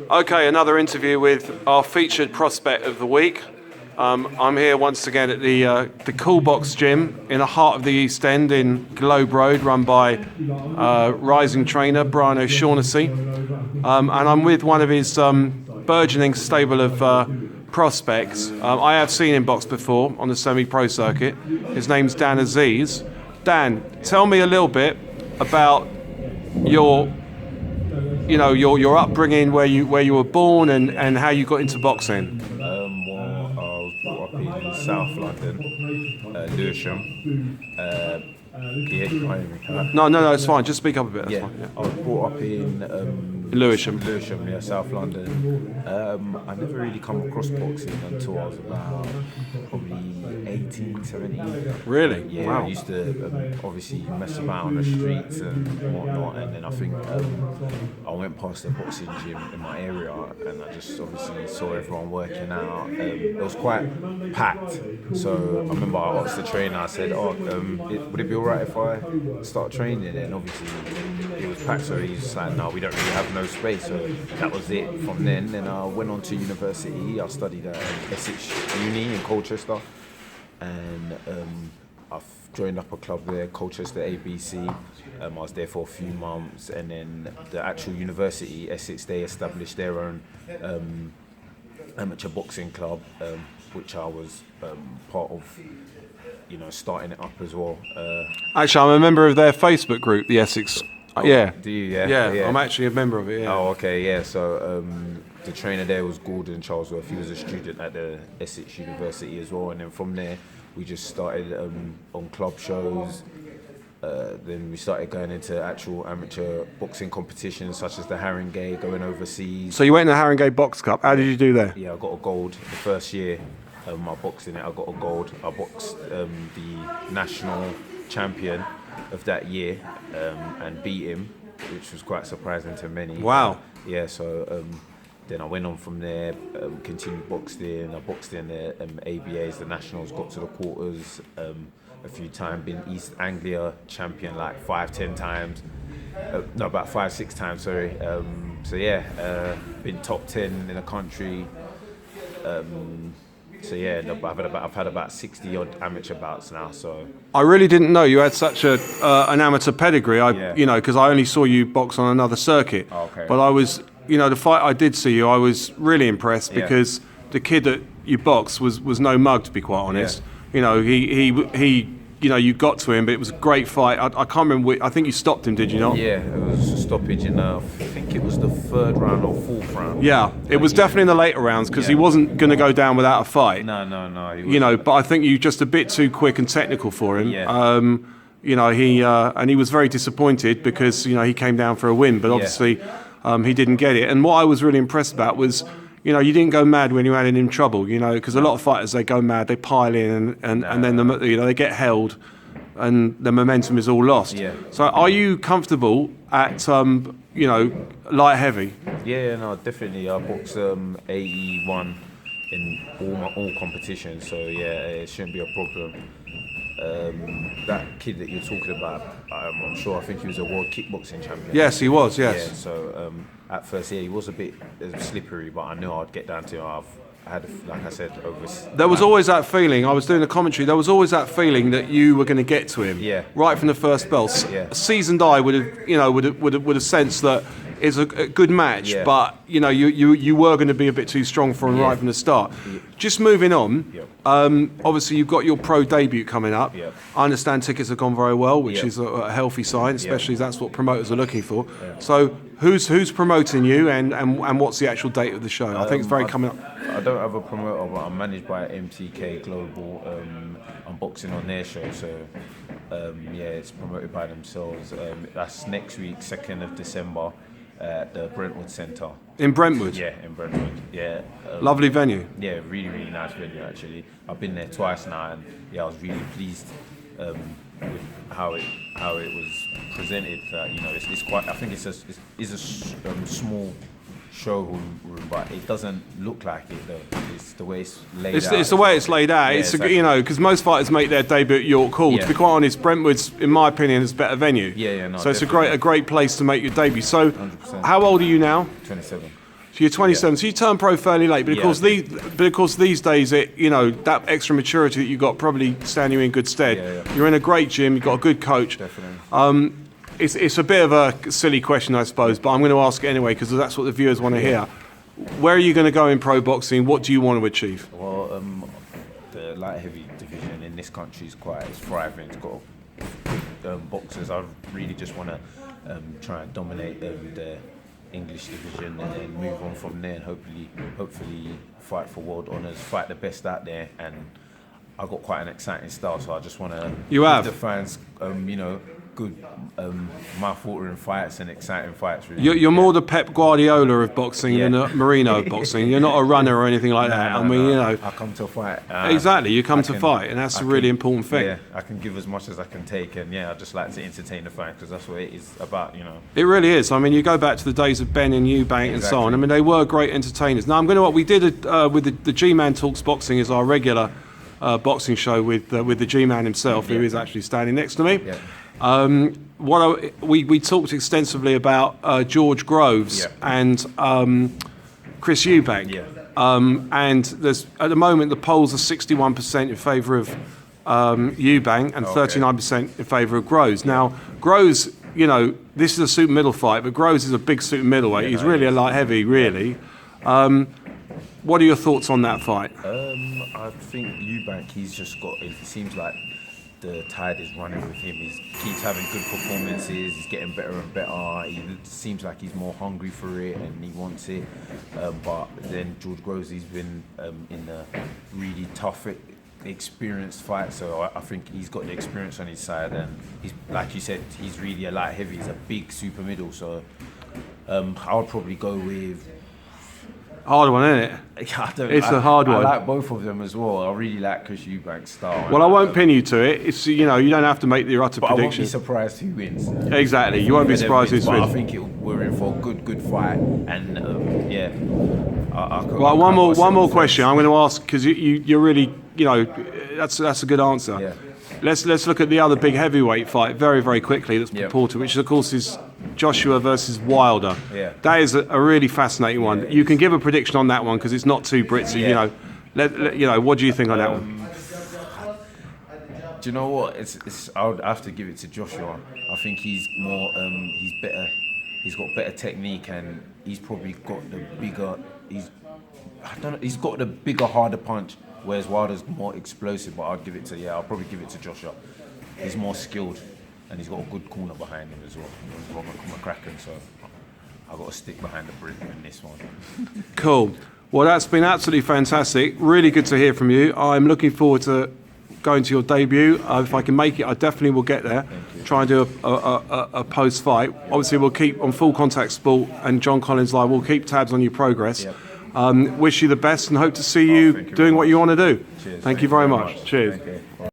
Okay, another interview with our featured prospect of the week. I'm here once again at the Cool Box Gym in the heart of the East End in Globe Road, run by rising trainer Brian O'Shaughnessy. And I'm with one of his burgeoning stable of prospects. I have seen him box before on the semi-pro circuit. His name's Dan Azeez. Dan, tell me a little bit about your upbringing, where you were born, and how you got into boxing. Well, I was brought up in South London, Lewisham. No, it's fine. Just speak up a bit. That's fine. I was brought up in Lewisham. Yeah, South London. I never really come across boxing until I was about probably 18, 17. Really? Yeah, Wow. I used to obviously mess about on the streets and whatnot, and then I think I went past the boxing gym in my area, and I just obviously saw everyone working out. It was quite packed, so I remember I asked the trainer. I said, would it be alright if I start training? And obviously it was packed, so he's just like, no, we don't really have no space. So that was it from then. Then I went on to university. I studied at Essex Uni in Colchester, and I've joined up a club there, Colchester ABC. I was there for a few months, and then the actual university, Essex, they established their own amateur boxing club, which I was part of, starting it up as well. Actually, I'm a member of their Facebook group, the Essex. Yeah. Do you? Yeah, I'm actually a member of it. Yeah. Oh, okay, yeah. So the trainer there was Gordon Charlesworth. He was a student at the Essex University as well, and then from there we just started on club shows. Then we started going into actual amateur boxing competitions, such as the Haringey, going overseas. So you went in the Haringey Box Cup. How did you do there? Yeah, I got a gold the first year. I boxed in it. I got a gold. I boxed the national champion of that year and beat him, which was quite surprising to many. Wow. Yeah. So then I went on from there, continued boxing. I boxed in the ABAs, the nationals, got to the quarters a few times. Been East Anglia champion like 5-10 times. About 5-6 times. Sorry. Been top 10 in the country. I've had about 60 odd amateur bouts now. So I really didn't know you had such an amateur pedigree. Because I only saw you box on another circuit. Oh, okay. But I was, the fight I did see you, I was really impressed because the kid that you boxed was no mug, to be quite honest. Yeah. He you got to him, but it was a great fight. I can't remember. I think you stopped him, did you not? Yeah, it was a stoppage in I think it was the third round or fourth round. Yeah, it was definitely in the later rounds because he wasn't going to go down without a fight. No. He but I think you were just a bit too quick and technical for him. Yeah. And he was very disappointed because he came down for a win, but obviously he didn't get it. And what I was really impressed about was, you didn't go mad when you had him in trouble. Because a lot of fighters, they go mad, they pile in, and then they get held, and the momentum is all lost. Yeah. So are you comfortable at light heavy? Yeah, no, definitely. I boxed 81 in all competitions, so it shouldn't be a problem. That kid that you're talking about, I'm sure. I think he was a world kickboxing champion. Yes, he was. Yes. Yeah. So at first, he was a bit slippery, but I knew I'd get down to him. I had, like I said, over. There was always that feeling. I was doing the commentary. There was always that feeling that you were going to get to him. Yeah. Right from the first bell. Yeah. A seasoned eye would have sensed that it's a good match, but you were going to be a bit too strong for him right from the start. Yeah. Just moving on. Yep. Obviously, you've got your pro debut coming up. Yep. I understand tickets have gone very well, which Yep. is a healthy sign, especially as that's what promoters are looking for. Yeah. So, who's promoting you, and what's the actual date of the show? I think it's very coming up. I don't have a promoter, but I'm managed by MTK Global. I'm boxing on their show, so it's promoted by themselves. That's next week, 2nd of December, at the Brentwood Centre. In Brentwood? Yeah, in Brentwood. Yeah. Lovely venue. Yeah, really, really nice venue actually. I've been there twice now, and I was really pleased with how it was presented. It's quite. I think it's a small showroom, but it doesn't look like it though. It's the way it's laid out. It's the way it's laid out. Yeah, it's exactly. Because most fighters make their debut at York Hall. Yeah. To be quite honest, Brentwood's, in my opinion, is a better venue. Yeah, no. So it's definitely. a great place to make your debut. So, 100%. how old are you now? 27. So you're 27. So you turned pro fairly late, but Yeah, of course these days, that extra maturity that you got probably stand you in good stead. Yeah. You're in a great gym. You've got a good coach. Definitely. It's a bit of a silly question, I suppose, but I'm going to ask it anyway because that's what the viewers want to hear. Where are you going to go in pro boxing? What do you want to achieve? Well, the light heavy division in this country is it's thriving. It's got boxers. I really just want to try and dominate the English division and then move on from there and hopefully fight for world honours, fight the best out there. And I've got quite an exciting style, so I just want to give the fans, good mouth-watering fights and exciting fights. Really. You're more the Pep Guardiola of boxing than a Marino of boxing. You're not a runner or anything like that. I come to fight. Exactly, you come to fight, and that's a really important thing. Yeah, I can give as much as I can take, and I just like to entertain the fans because that's what it is about, It really is. I mean, you go back to the days of Ben and Eubank and so on. I mean, they were great entertainers. Now, we did with the G-Man Talks Boxing is our regular boxing show with the G-Man himself, who is actually standing next to me. Yeah. We talked extensively about George Groves and Chris Eubank. Yeah. And there's at the moment the polls are 61% in favour of Eubank and 39% in favour of Groves. Now Groves, this is a super middle fight, but Groves is a big super middleweight. He's really a light heavy, really. What are your thoughts on that fight? I think Eubank, it seems like the tide is running with him. He keeps having good performances. He's getting better and better. He seems like he's more hungry for it and he wants it. But then George Groves, he's been in a really tough, experienced fight. So I think he's got the experience on his side. And he's, like you said, he's really a light heavy. He's a big super middle. So I would probably go with. Hard one, isn't it? It's a hard one. I like both of them as well. I really like Chris Eubank's style. Well, I won't pin you to it. It's you don't have to make the utter but prediction. I won't be surprised who wins. Exactly, you won't be surprised who wins. I think we're in for a good fight, and Well, one more question. I'm going to ask because you're really that's a good answer. Yeah. Let's look at the other big heavyweight fight very, very quickly. That's purported, which of course is Joshua versus Wilder. Yeah. That is a really fascinating one. Yeah, you can give a prediction on that one because it's not too Britsy. Yeah. What do you think on that one? Do you know what? I would have to give it to Joshua. I think he's more. He's better. He's got better technique, and he's probably got the bigger. He's got the bigger, harder punch. Whereas Wilder's more explosive, but I'll probably give it to Joshua. He's more skilled, and he's got a good corner behind him as well. He's Robert McCracken, so I've got to stick behind the brick in this one. Cool. Well, that's been absolutely fantastic. Really good to hear from you. I'm looking forward to going to your debut. If I can make it, I definitely will get there. Try and do a post-fight. Obviously, we'll keep on Full Contact Sport and John Collins Live. We'll keep tabs on your progress. Yep. Wish you the best and hope to see you doing what you want to do. Cheers. Thank you very much. Cheers.